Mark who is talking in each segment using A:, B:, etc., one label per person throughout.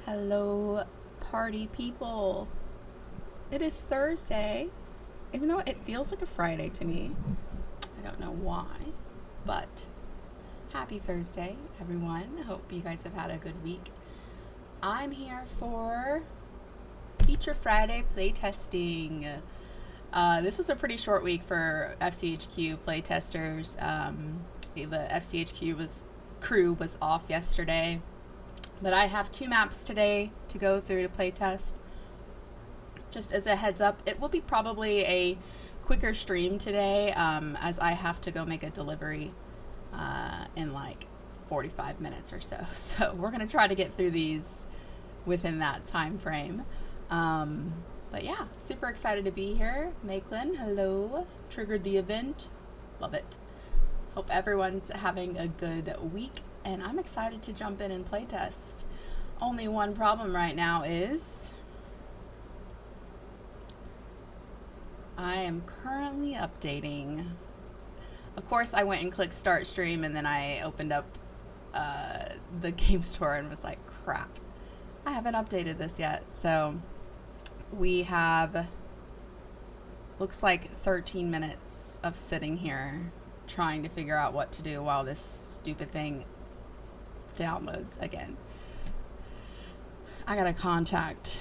A: Hello, party people. It is Thursday, even though it feels like a Friday to me. I don't know why, but happy Thursday, everyone. I hope you guys have had a good week. I'm here for Feature Friday playtesting. This was a pretty short week for FCHQ playtesters. The FCHQ crew was off yesterday. But I have 2 maps today to go through to playtest. Just as a heads up, it will be probably a quicker stream today, as I have to go make a delivery in like 45 minutes or so. So we're going to try to get through these within that time frame. But yeah, super excited to be here. Maitland, hello. Triggered the event. Love it. Hope everyone's having a good week. And I'm excited to jump in and playtest. Only one problem right now is I am currently updating. Of course, I went and clicked start stream and then I opened up the game store and was like, crap, I haven't updated this yet. So we have, looks like 13 minutes of sitting here trying to figure out what to do while this stupid thing downloads again. I gotta contact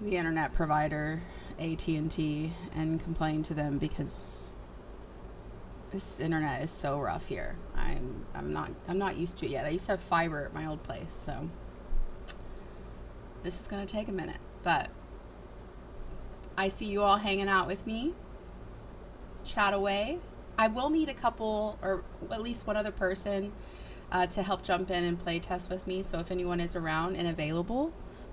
A: the internet provider AT&T and complain to them because this internet is so rough here. I'm not used to it yet. I used to have fiber at my old place, so this is gonna take a minute, but I see you all hanging out with me. Chat away. I will need a couple, or at least one other person to help jump in and play test with me. So if anyone is around and available,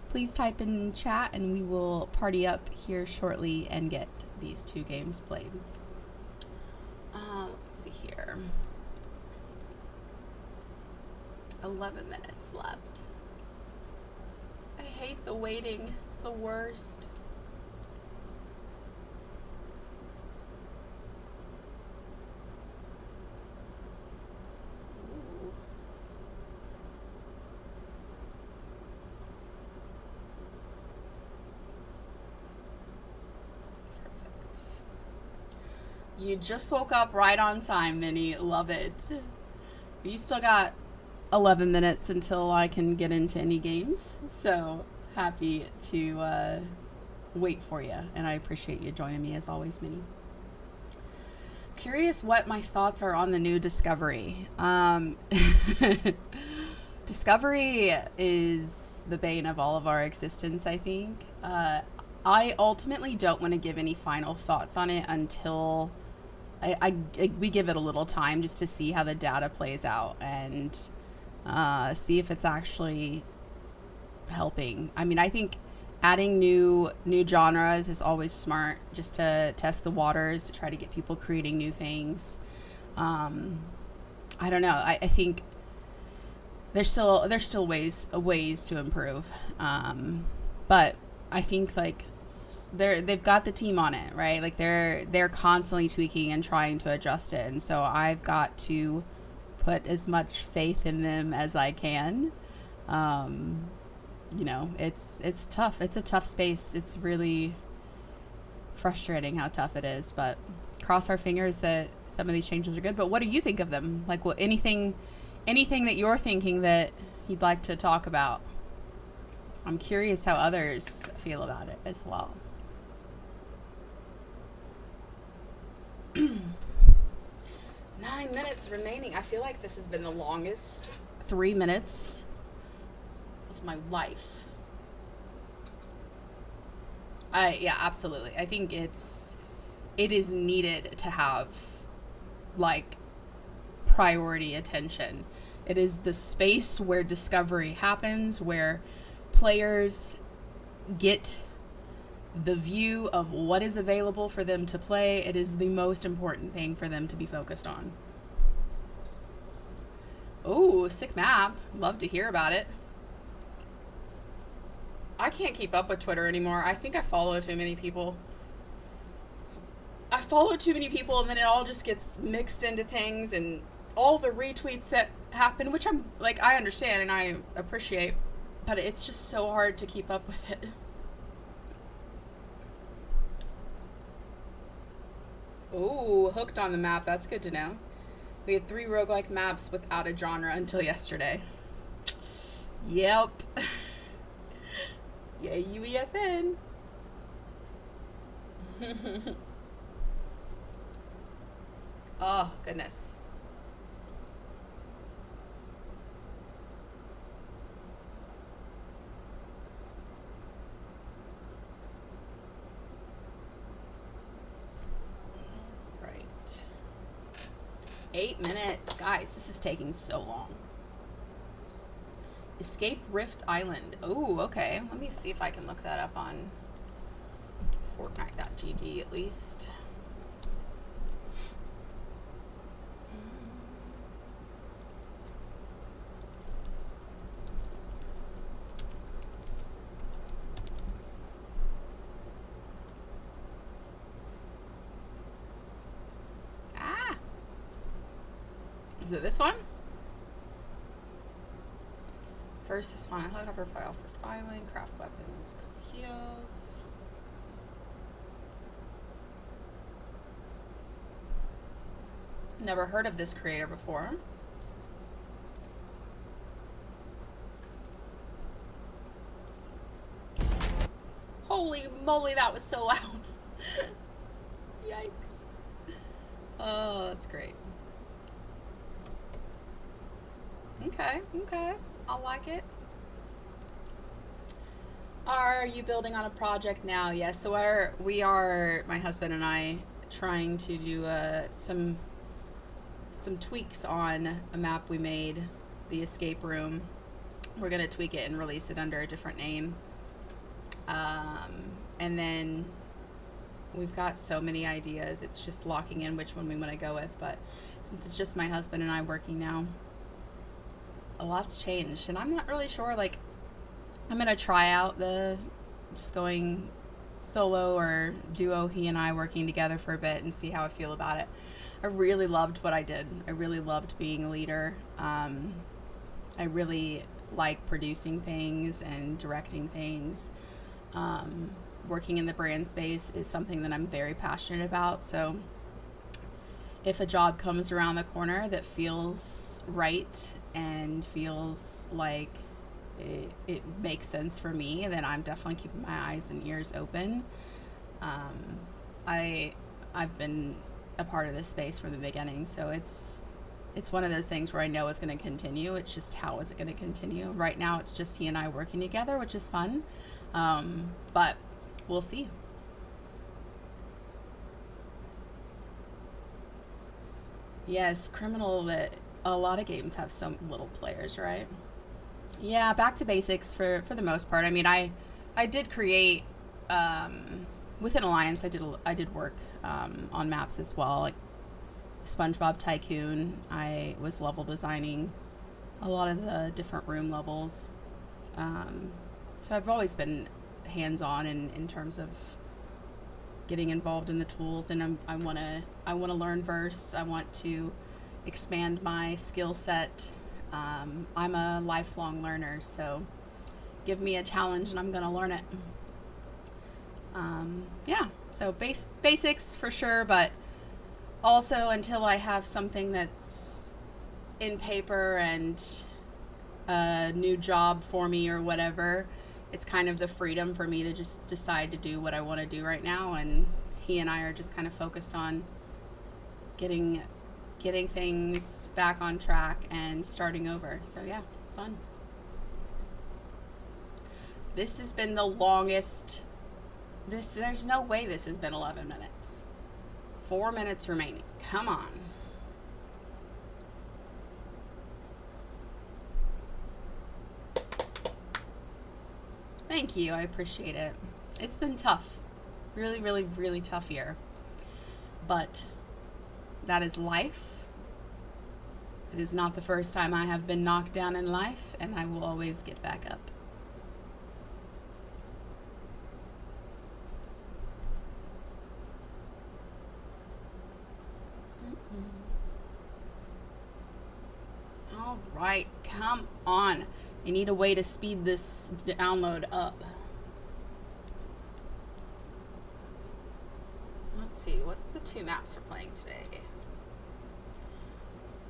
A: please type in chat and we will party up here shortly and get these 2 games played. Let's see here. 11 minutes left. I hate the waiting. It's the worst. You just woke up right on time, Minnie. Love it. You still got 11 minutes until I can get into any games. So happy to wait for you. And I appreciate you joining me as always, Minnie. Curious what my thoughts are on the new Discovery. Discovery is the bane of all of our existence, I think. I ultimately don't want to give any final thoughts on it until we give it a little time just to see how the data plays out and see if it's actually helping. I mean, I think adding new genres is always smart, just to test the waters, to try to get people creating new things. I don't know. I think there's still ways to improve, but I think like they've got the team on it, right? Like they're constantly tweaking and trying to adjust it, and so I've got to put as much faith in them as I can. You know, it's tough. It's a tough space. It's really frustrating how tough it is, but cross our fingers that some of these changes are good. But what do you think of them? Like, what anything that you're thinking that you'd like to talk about? I'm curious how others feel about it as well. 9 minutes remaining. I feel like this has been the longest 3 minutes of my life. Yeah, absolutely. I think it is needed to have like priority attention. It is the space where discovery happens, where players get the view of what is available for them to play. It is the most important thing for them to be focused on. Oh, sick map. Love to hear about it. I can't keep up with Twitter anymore. I think I follow too many people. And then it all just gets mixed into things, and all the retweets that happen, which I'm like, I understand and I appreciate, but it's just so hard to keep up with it. Ooh, hooked on the map. That's good to know. We had 3 roguelike maps without a genre until yesterday. Yep. Yeah, UEFN. Oh, goodness. Right. 8 minutes. Guys, this is taking so long. Escape Rift Island. Oh, okay. Let me see if I can look that up on Fortnite.gg at least. Ah! Is it this one? First is spawn a helicopter, file Rift Island, craft weapons, cook heals. Never heard of this creator before. Holy moly, that was so loud. Yikes. Oh, that's great. Okay, okay. I like it. Are you building on a project now? Yes, so we are, my husband and I, trying to do some tweaks on a map we made, the escape room. We're going to tweak it and release it under a different name. And then we've got so many ideas. It's just locking in which one we want to go with. But since it's just my husband and I working now, a lot's changed. And I'm not really sure, like, I'm going to try out just going solo or duo, he and I working together for a bit and see how I feel about it. I really loved what I did. I really loved being a leader. I really like producing things and directing things. Working in the brand space is something that I'm very passionate about. So if a job comes around the corner that feels right and feels like it makes sense for me, then I'm definitely keeping my eyes and ears open. I've been a part of this space from the beginning, so it's one of those things where I know it's going to continue. It's just how is it going to continue? Right now it's just he and I working together, which is fun, but we'll see. Yes, criminal, that a lot of games have so little players, right? Yeah, back to basics for the most part. I mean, I did create within Alliance. I did work on maps as well, like SpongeBob Tycoon. I was level designing a lot of the different room levels. So I've always been hands-on in terms of getting involved in the tools, and I want to learn verse. I want to expand my skill set. I'm a lifelong learner, so give me a challenge and I'm gonna learn it. Yeah, so basics for sure, but also until I have something that's in paper and a new job for me or whatever, it's kind of the freedom for me to just decide to do what I want to do right now, and he and I are just kind of focused on getting things back on track and starting over. So yeah, fun. This has been the longest. There's no way this has been 11 minutes. 4 minutes remaining. Come on. Thank you. I appreciate it. It's been tough. Really, really, really tough year. But that is life. It is not the first time I have been knocked down in life, and I will always get back up. All right, come on. I need a way to speed this download up. Let's see, what's the 2 maps we're playing today?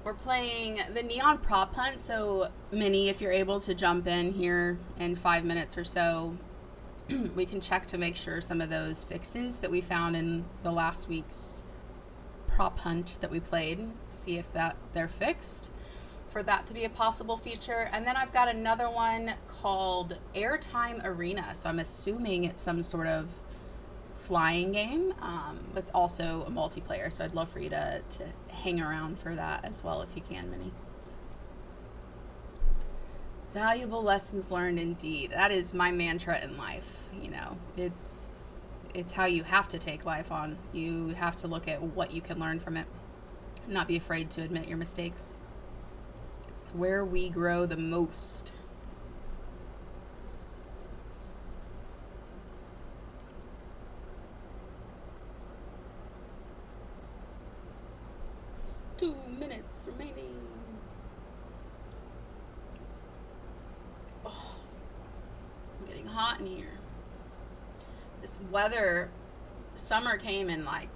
A: We're playing the Neon Prop Hunt, so Minnie, if you're able to jump in here in 5 minutes or so, we can check to make sure some of those fixes that we found in the last week's prop hunt that we played, see if they're fixed for that to be a possible feature. And then I've got another one called Airtime Arena, so I'm assuming it's some sort of flying game, but it's also a multiplayer, so I'd love for you to hang around for that as well if you can, Minnie. Valuable lessons learned indeed. That is my mantra in life. You know, it's how you have to take life on. You have to look at what you can learn from it. Not be afraid to admit your mistakes. It's where we grow the most. Two minutes remaining. Oh, I'm getting hot in here. This weather, summer came in like,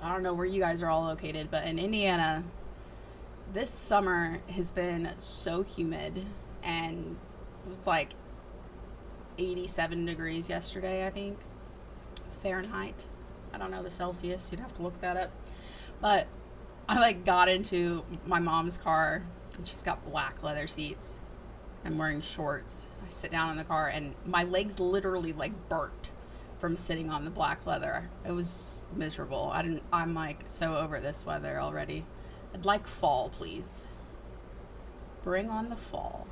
A: I don't know where you guys are all located, but in Indiana, this summer has been so humid, and it was like 87 degrees yesterday, I think, Fahrenheit. I don't know the Celsius, you'd have to look that up. But I like got into my mom's car, and she's got black leather seats. I'm wearing shorts. I sit down in the car, and my legs literally like burnt from sitting on the black leather. It was miserable. I'm like so over this weather already. I'd like fall, please. Bring on the fall.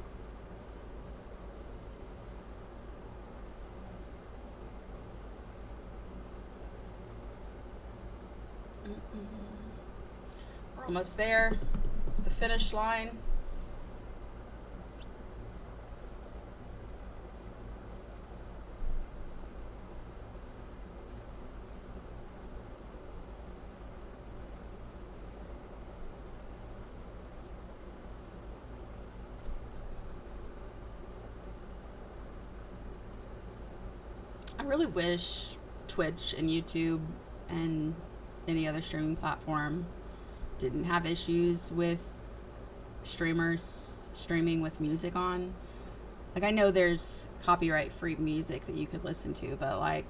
A: We're almost there. The finish line. I really wish Twitch and YouTube and any other streaming platform didn't have issues with streamers streaming with music on. Like, I know there's copyright free music that you could listen to, but like,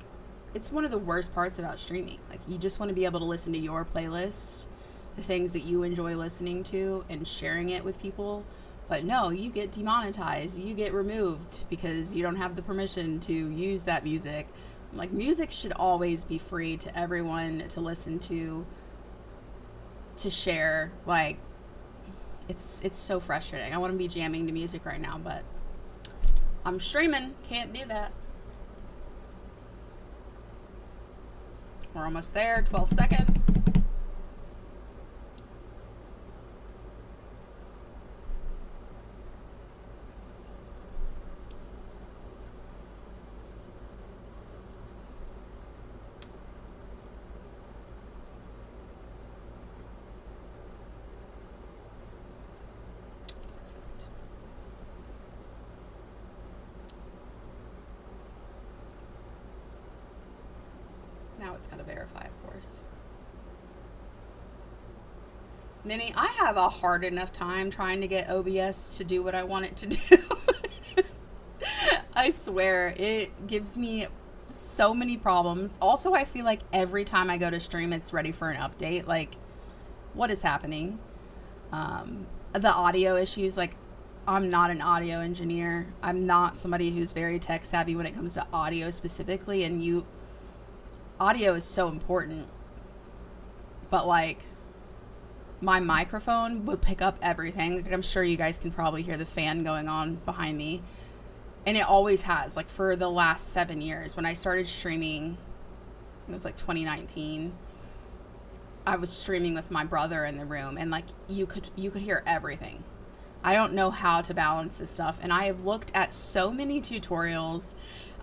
A: it's one of the worst parts about streaming. Like, you just want to be able to listen to your playlist, the things that you enjoy listening to, and sharing it with people. But no, you get demonetized, you get removed because you don't have the permission to use that music. Like, music should always be free to everyone to listen to share. Like, it's so frustrating. I want to be jamming to music right now, but I'm streaming, can't do that. We're almost there, 12 seconds. Now it's got to verify, of course. Minnie, I have a hard enough time trying to get OBS to do what I want it to do. I swear, it gives me so many problems. Also, I feel like every time I go to stream, it's ready for an update. Like, what is happening? The audio issues, like, I'm not an audio engineer. I'm not somebody who's very tech savvy when it comes to audio specifically, and audio is so important, but like, my microphone would pick up everything. Like, I'm sure you guys can probably hear the fan going on behind me, and it always has, like, for the last 7 years. When I started streaming, it was like 2019, I was streaming with my brother in the room, and like, you could hear everything. I don't know how to balance this stuff, and I have looked at so many tutorials.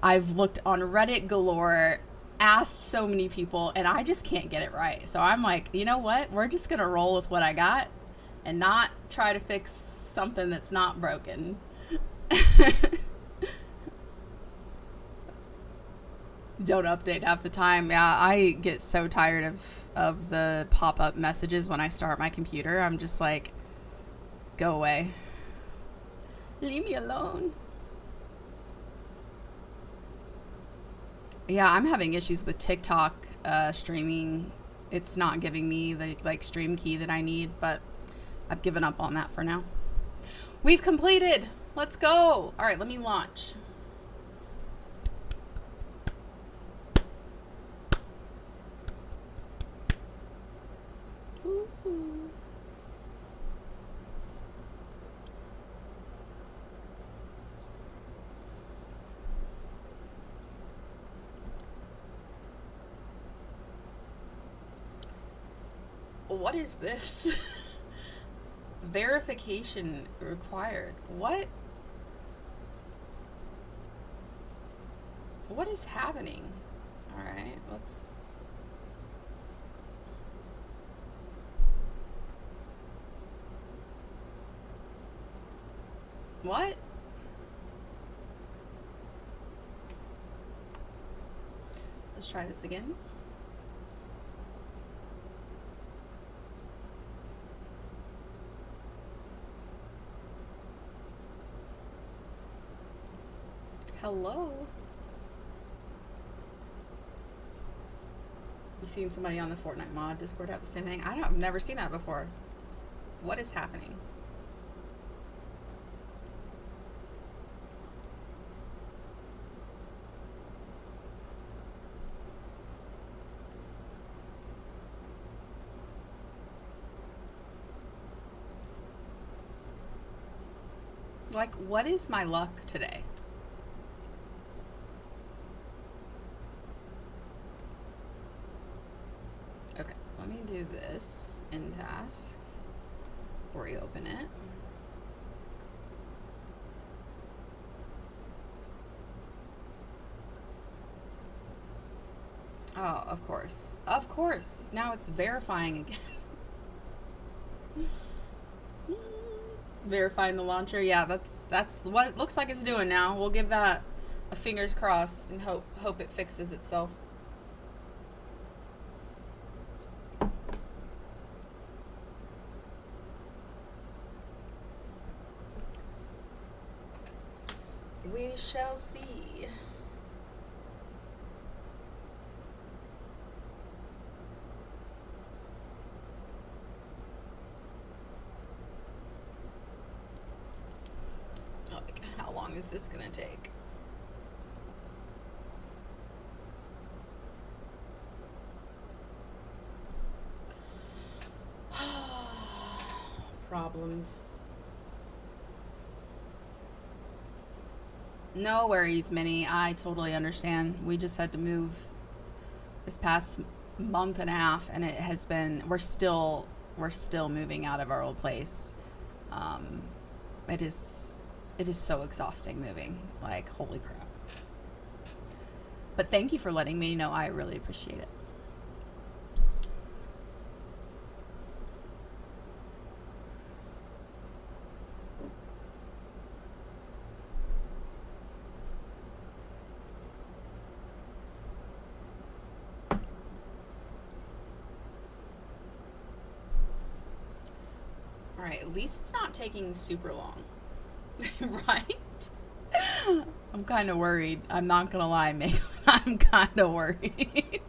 A: I've looked on Reddit galore, asked so many people, and I just can't get it right. So I'm like, you know what? We're just gonna roll with what I got and not try to fix something that's not broken. Don't update half the time. Yeah, I get so tired of the pop-up messages when I start my computer. I'm just like, go away. Leave me alone. Yeah, I'm having issues with TikTok streaming. It's not giving me the like stream key that I need, but I've given up on that for now. We've completed. Let's go. All right, let me launch. Ooh. What is this? Verification required. What? What is happening? All right, let's. What? Let's try this again. Hello? You seen somebody on the Fortnite mod Discord have the same thing? I've never seen that before. What is happening? Like, what is my luck today? Okay, let me do this in task. Reopen it. Oh, of course. Of course. Now it's verifying again. Verifying the launcher. Yeah, that's what it looks like it's doing now. We'll give that a fingers crossed and hope it fixes itself. We shall see. Like, how long is this gonna take? Problems. No worries, Minnie. I totally understand. We just had to move this past month and a half, and it has been. We're still moving out of our old place. It is so exhausting moving. Like, holy crap. But thank you for letting me know. I really appreciate it. Alright, at least it's not taking super long. Right? I'm kind of worried. I'm not gonna lie, Meg. I'm kind of worried.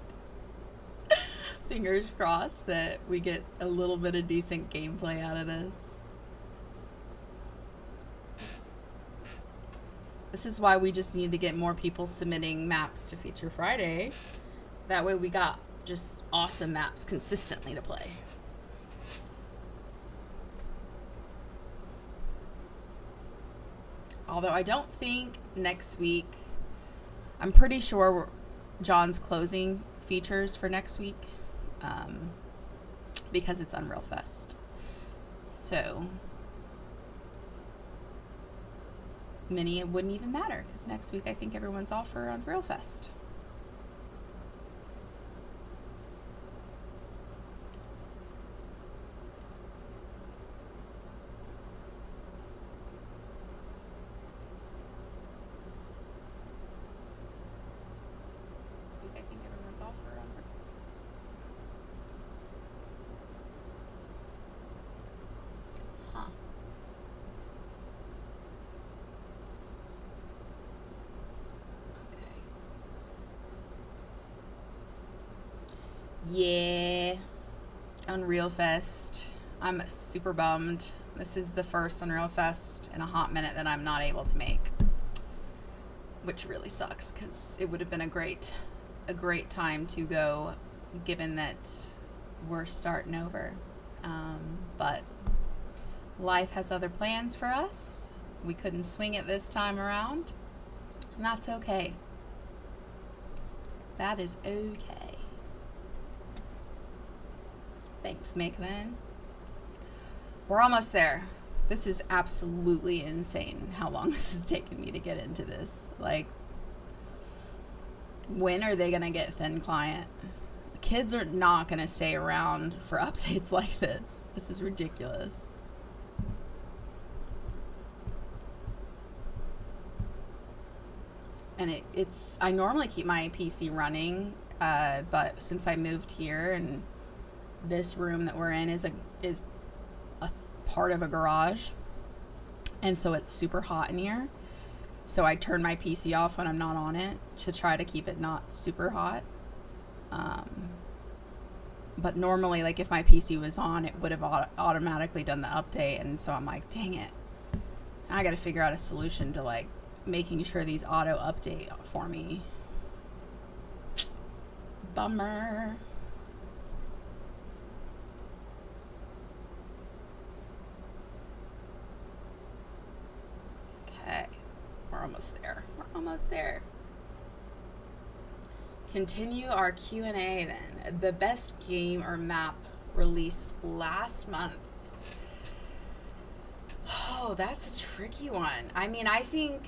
A: Fingers crossed that we get a little bit of decent gameplay out of this. This is why we just need to get more people submitting maps to Feature Friday. That way we got just awesome maps consistently to play. Although I don't think next week, I'm pretty sure John's closing features for next week because it's Unreal Fest. So, Minnie, it wouldn't even matter because next week I think everyone's off for Unreal Fest. next week. I think everyone's off for Huh. Okay. Yeah. Unreal Fest. I'm super bummed. This is the first Unreal Fest in a hot minute that I'm not able to make, which really sucks because it would have been a great time to go, given that we're starting over. But life has other plans for us. We couldn't swing it this time around, and that's okay. That is okay. Thanks, Makeman. We're almost there. This is absolutely insane how long this has taken me to get into this. Like, when are they going to get thin client? The kids are not going to stay around for updates like this. This is ridiculous. And it's I normally keep my PC running, but since I moved here and this room that we're in is a part of a garage, and so it's super hot in here, so I turn my PC off when I'm not on it to try to keep it not super hot. But normally, like, if my PC was on, it would have automatically done the update, and so I'm like, dang it, I gotta figure out a solution to like making sure these auto update for me. Bummer. Okay, we're almost there. We're almost there. Continue our Q&A then. The best game or map released last month. Oh, that's a tricky one. I mean, I think...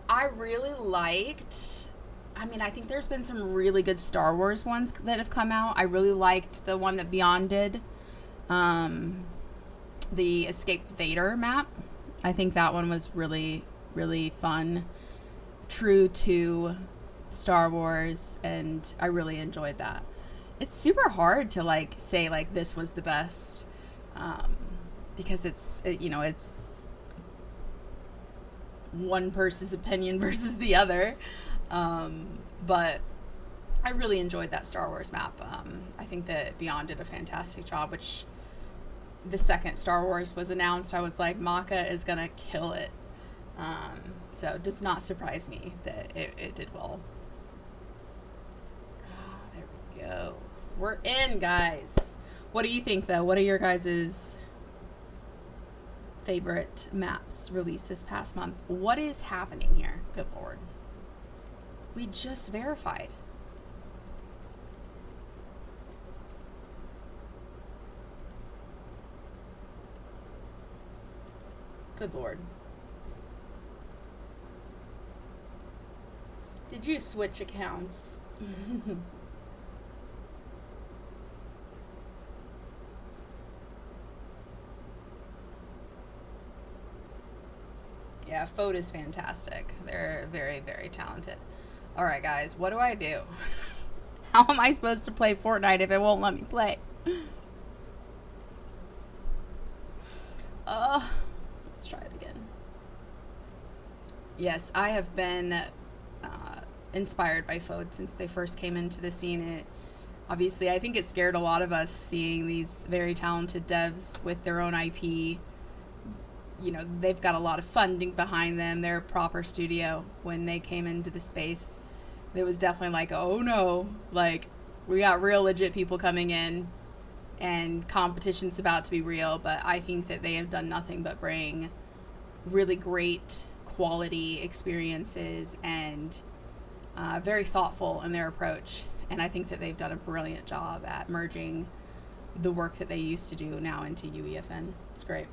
A: I really liked... I mean, I think there's been some really good Star Wars ones that have come out. I really liked the one that Beyond did. The Escape Vader map. I think that one was really, really fun. True to Star Wars, and I really enjoyed that. It's super hard to like say like this was the best, because it's one person's opinion versus the other. But I really enjoyed that Star Wars map. I think that Beyond did a fantastic job, which the second Star Wars was announced, I was like, Maka is gonna kill it. So it does not surprise me that it did well. There we go. We're in, guys. What do you think, though? What are your guys' favorite maps released this past month? What is happening here? Good Lord. We just verified. Good Lord. Did you switch accounts? Yeah, Fode is fantastic. They're very, very talented. All right, guys, what do I do? How am I supposed to play Fortnite if it won't let me play? Let's try it again. Yes, I have been inspired by Fode since they first came into the scene. Obviously, I think it scared a lot of us seeing these very talented devs with their own IP. You know, they've got a lot of funding behind them. They're a proper studio. When they came into the space, it was definitely like, oh no, like, we got real legit people coming in and competition's about to be real. But I think that they have done nothing but bring really great quality experiences and very thoughtful in their approach. And I think that they've done a brilliant job at merging the work that they used to do now into UEFN. It's great.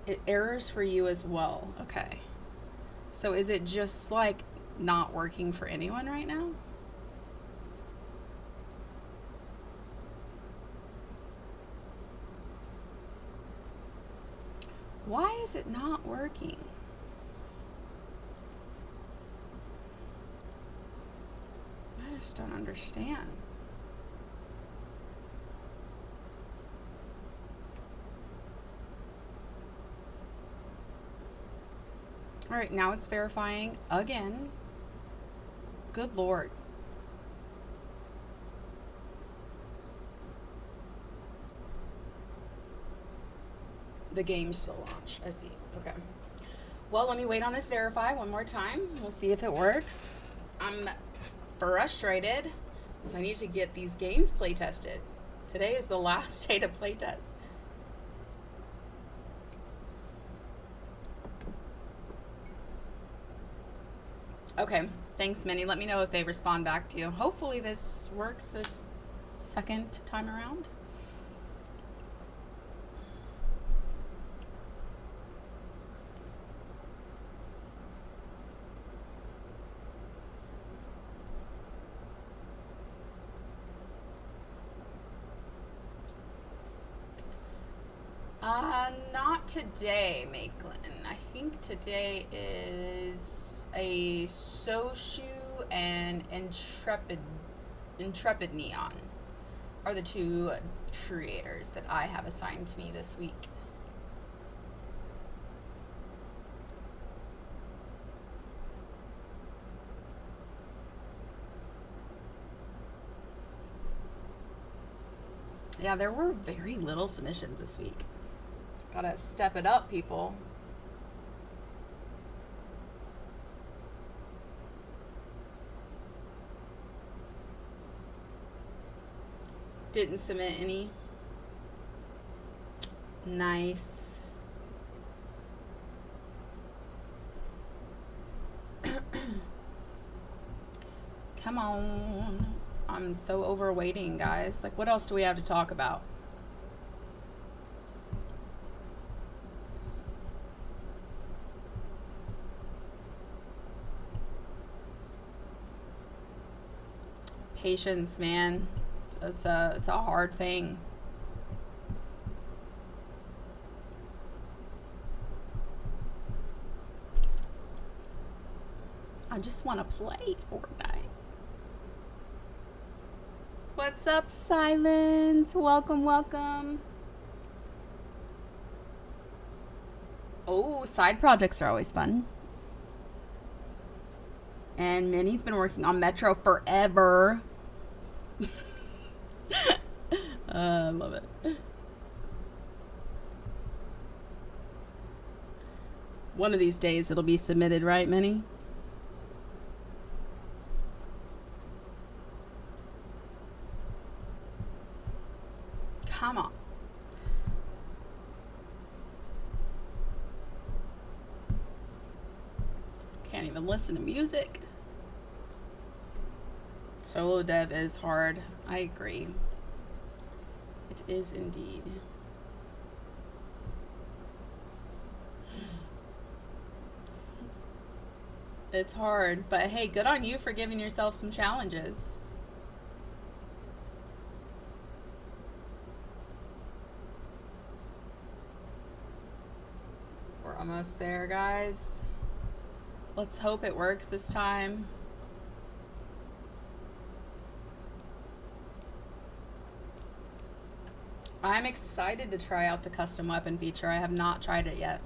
A: It errors for you as well. Okay. So is it just like not working for anyone right now? Why is it not working? I just don't understand. All right, now it's verifying again. Good Lord. The game's still launched. I see. Okay. Well, let me wait on this verify one more time. We'll see if it works. I'm frustrated because I need to get these games play tested. Today is the last day to play test. Okay. Thanks, Minnie. Let me know if they respond back to you. Hopefully this works this second time around. Not today, Maitland. I think today is a Soshu and Intrepid Neon are the two creators that I have assigned to me this week. Yeah, there were very little submissions this week. Gotta step it up, people. Didn't submit any. Nice. Come on. I'm so overweighting, guys. Like, what else do we have to talk about? Patience, man. It's a hard thing. I just want to play Fortnite. What's up, Silence? Welcome, welcome. Oh, side projects are always fun. And Minnie's been working on Metro forever. I love it. One of these days it'll be submitted, right, Minnie? Come on. Can't even listen to music. Solo dev is hard. I agree. It is indeed. It's hard, but hey, good on you for giving yourself some challenges. We're almost there, guys. Let's hope it works this time. I'm excited to try out the custom weapon feature. I have not tried it yet.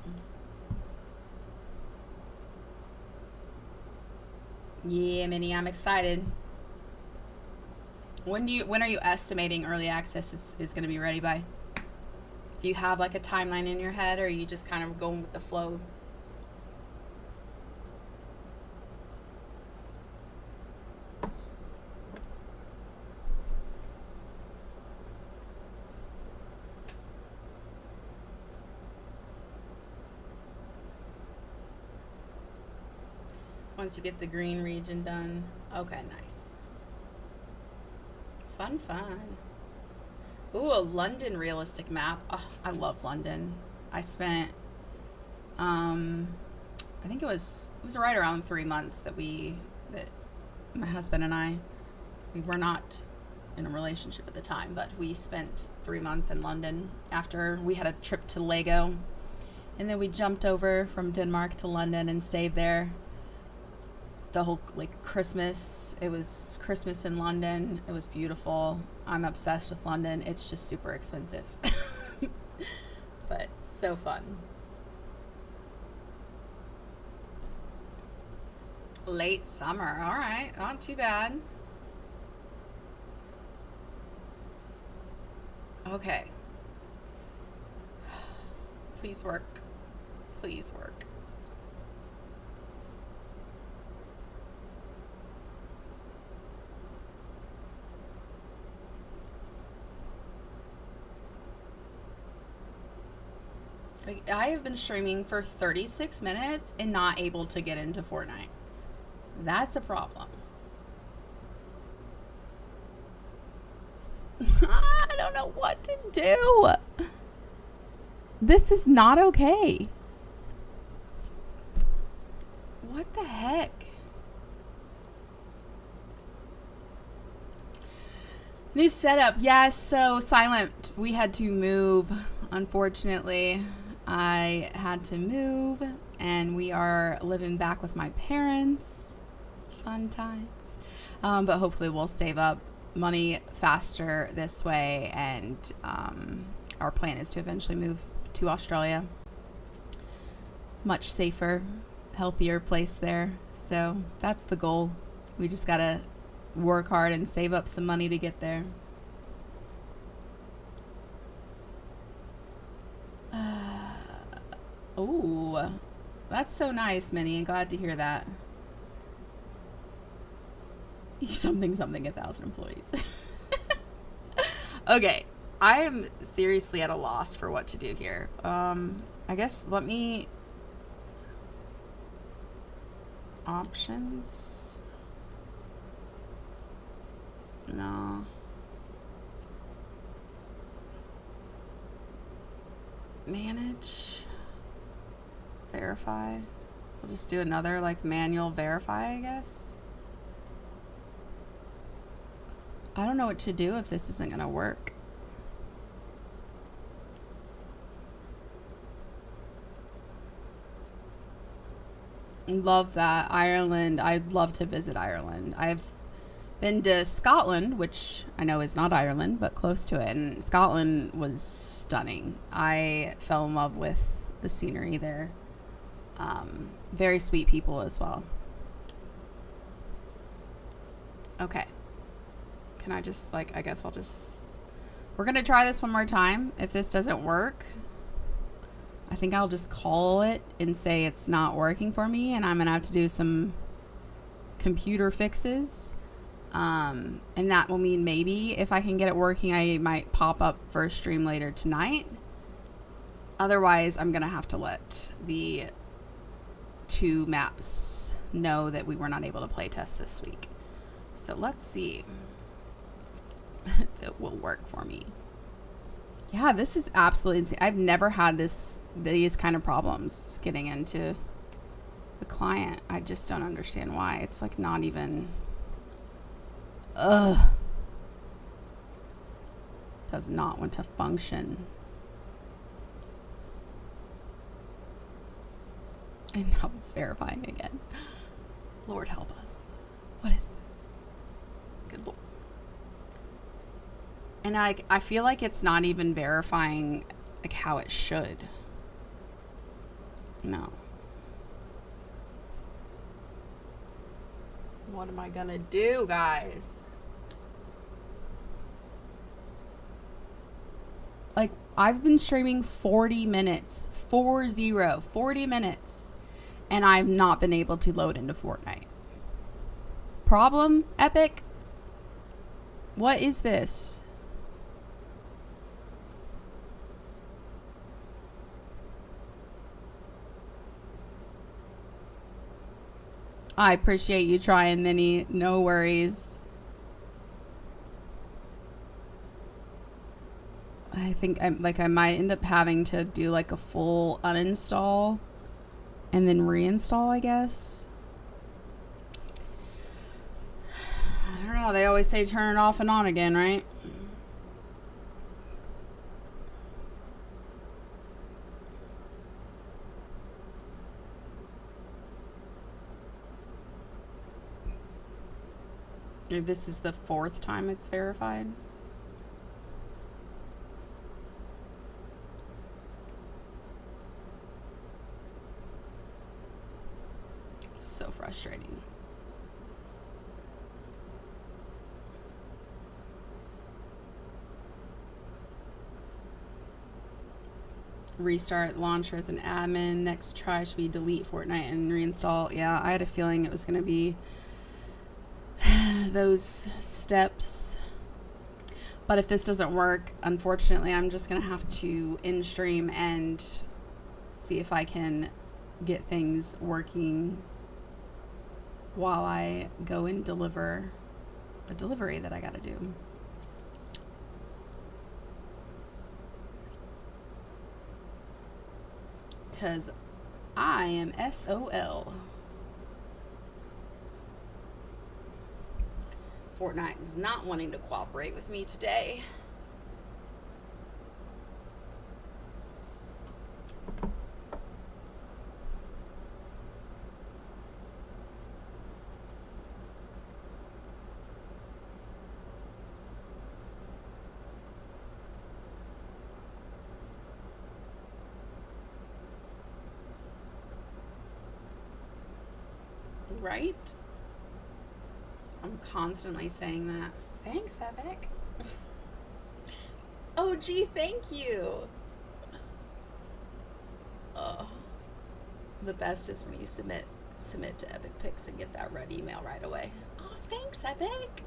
A: Yeah, Minnie, I'm excited. When are you estimating early access is going to be ready by? Do you have like a timeline in your head, or are you just kind of going with the flow? Once you get the green region done. Okay, nice. Fun, fun. Ooh, a London realistic map. Oh, I love London. I spent I think it was right around 3 months that my husband and we were not in a relationship at the time, but we spent 3 months in London after we had a trip to Lego. And then we jumped over from Denmark to London and stayed there the whole Christmas. It was Christmas in London. It was beautiful. I'm obsessed with London. It's just super expensive. But so fun. Late summer. All right. Not too bad. Okay. Please work. Please work. I have been streaming for 36 minutes and not able to get into Fortnite. That's a problem. I don't know what to do. This is not okay. What the heck? New setup. Yes, so Silent. We had to move, unfortunately. I had to move, and we are living back with my parents. Fun times. But hopefully we'll save up money faster this way, and our plan is to eventually move to Australia. Much safer, healthier place there. So that's the goal. We just gotta work hard and save up some money to get there. Oh, that's so nice, Minnie. I'm glad to hear that. Something 1,000 employees. Okay, I am seriously at a loss for what to do here. I guess let me... Options? No. Manage. Verify. We'll just do another manual verify, I guess. I don't know what to do if this isn't gonna work. Love that. Ireland. I'd love to visit Ireland. I've been to Scotland, which I know is not Ireland, but close to it. And Scotland was stunning. I fell in love with the scenery there. Very sweet people as well. Okay. Can I just, I guess I'll just... We're going to try this one more time. If this doesn't work, I think I'll just call it and say it's not working for me, and I'm going to have to do some computer fixes. And that will mean maybe if I can get it working, I might pop up for a stream later tonight. Otherwise, I'm going to have to let the 2 maps know that we were not able to play test this week. So let's see if it will work for me. Yeah, this is absolutely insane. I've never had these kind of problems getting into the client. I just don't understand why. It's not even... Ugh. Does not want to function. And now it's verifying again. Lord help us. What is this? Good Lord. And I feel like it's not even verifying how it should. No. What am I gonna do, guys? I've been streaming 40 minutes. 40 minutes. And I've not been able to load into Fortnite. Problem, Epic? What is this? I appreciate you trying, Minnie. No worries. I think I might end up having to do a full uninstall and then reinstall, I guess. I don't know. They always say turn it off and on again, right? This is the 4th time it's verified. So frustrating. Restart launcher as an admin. Next try should be delete Fortnite and reinstall. Yeah, I had a feeling it was going to be those steps. But if this doesn't work, unfortunately, I'm just going to have to end stream and see if I can get things working while I go and deliver a delivery that I got to do. Because I am SOL. Fortnite is not wanting to cooperate with me today. Right? I'm constantly saying that. Thanks, Epic. Oh, gee, thank you. Oh, the best is when you submit to Epic Picks and get that red email right away. Oh, thanks, Epic.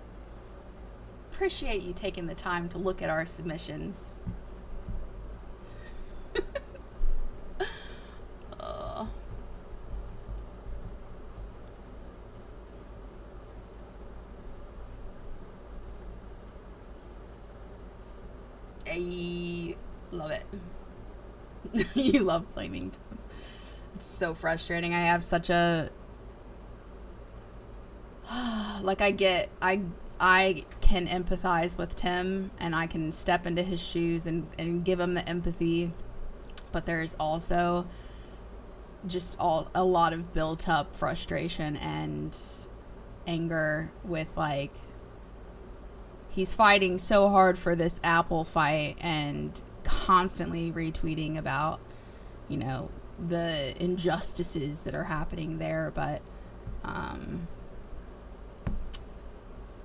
A: Appreciate you taking the time to look at our submissions. I love it. You love blaming Tim. It's so frustrating. I have such a like I can empathize with Tim and I can step into his shoes and give him the empathy, but there's also just a lot of built up frustration and anger with, like, he's fighting so hard for this Apple fight and constantly retweeting about, you know, the injustices that are happening there. But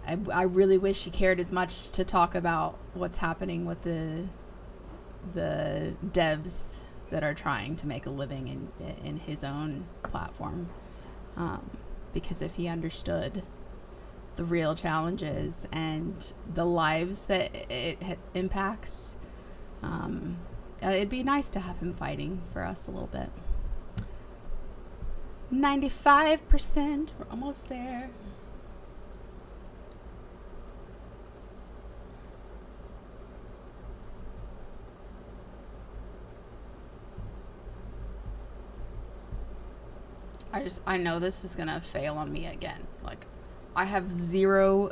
A: I really wish he cared as much to talk about what's happening with the devs that are trying to make a living in his own platform. Because if he understood the real challenges and the lives that it impacts, it'd be nice to have him fighting for us a little bit. 95%, we're almost there. I know this is gonna fail on me again. Like, I have zero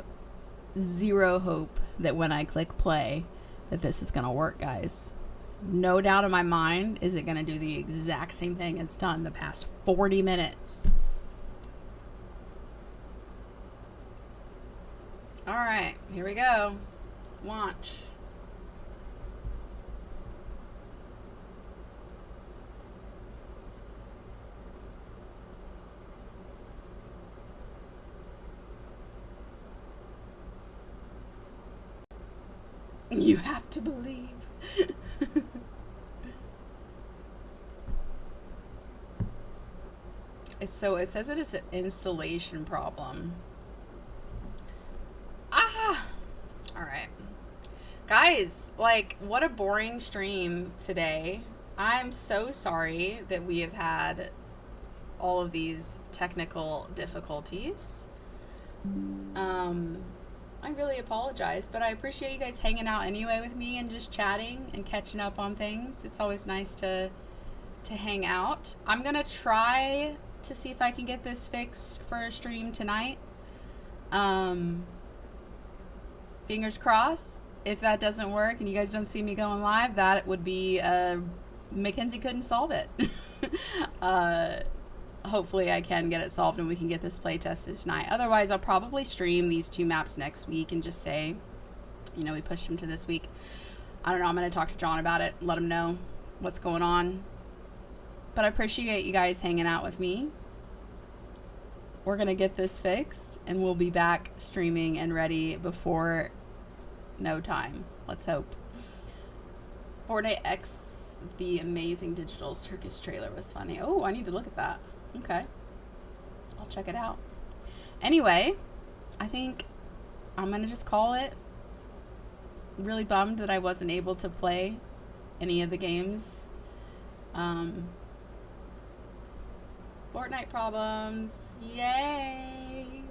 A: hope that when I click play that this is gonna work, guys. No doubt in my mind is it gonna do the exact same thing it's done the past 40 minutes. Alright, here we go. Launch. You have to believe. It says it is an installation problem. Alright. Guys, like, what a boring stream today. I'm so sorry that we have had all of these technical difficulties. I really apologize, but I appreciate you guys hanging out anyway with me and just chatting and catching up on things. It's always nice to to hang out. I'm gonna try to see if I can get this fixed for a stream tonight. Fingers crossed. If that doesn't work and you guys don't see me going live, that would be Mackenzie couldn't solve it. Hopefully I can get it solved and we can get this play tested tonight. Otherwise, I'll probably stream these 2 maps next week and just say, you know, we pushed them to this week. I don't know. I'm going to talk to John about it, let him know what's going on. But I appreciate you guys hanging out with me. We're going to get this fixed and we'll be back streaming and ready before no time. Let's hope. Fortnite X, the amazing digital circus trailer was funny. Oh, I need to look at that. Okay. I'll check it out. Anyway, I think I'm going to just call it. Really bummed that I wasn't able to play any of the games. Fortnite problems. Yay!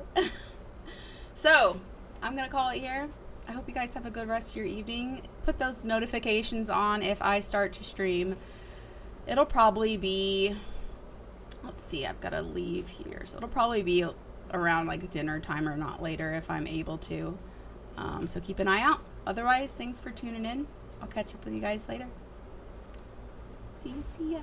A: So, I'm going to call it here. I hope you guys have a good rest of your evening. Put those notifications on if I start to stream. It'll probably be, let's see, I've got to leave here. So it'll probably be around like dinner time or not later if I'm able to. So keep an eye out. Otherwise, thanks for tuning in. I'll catch up with you guys later. See ya.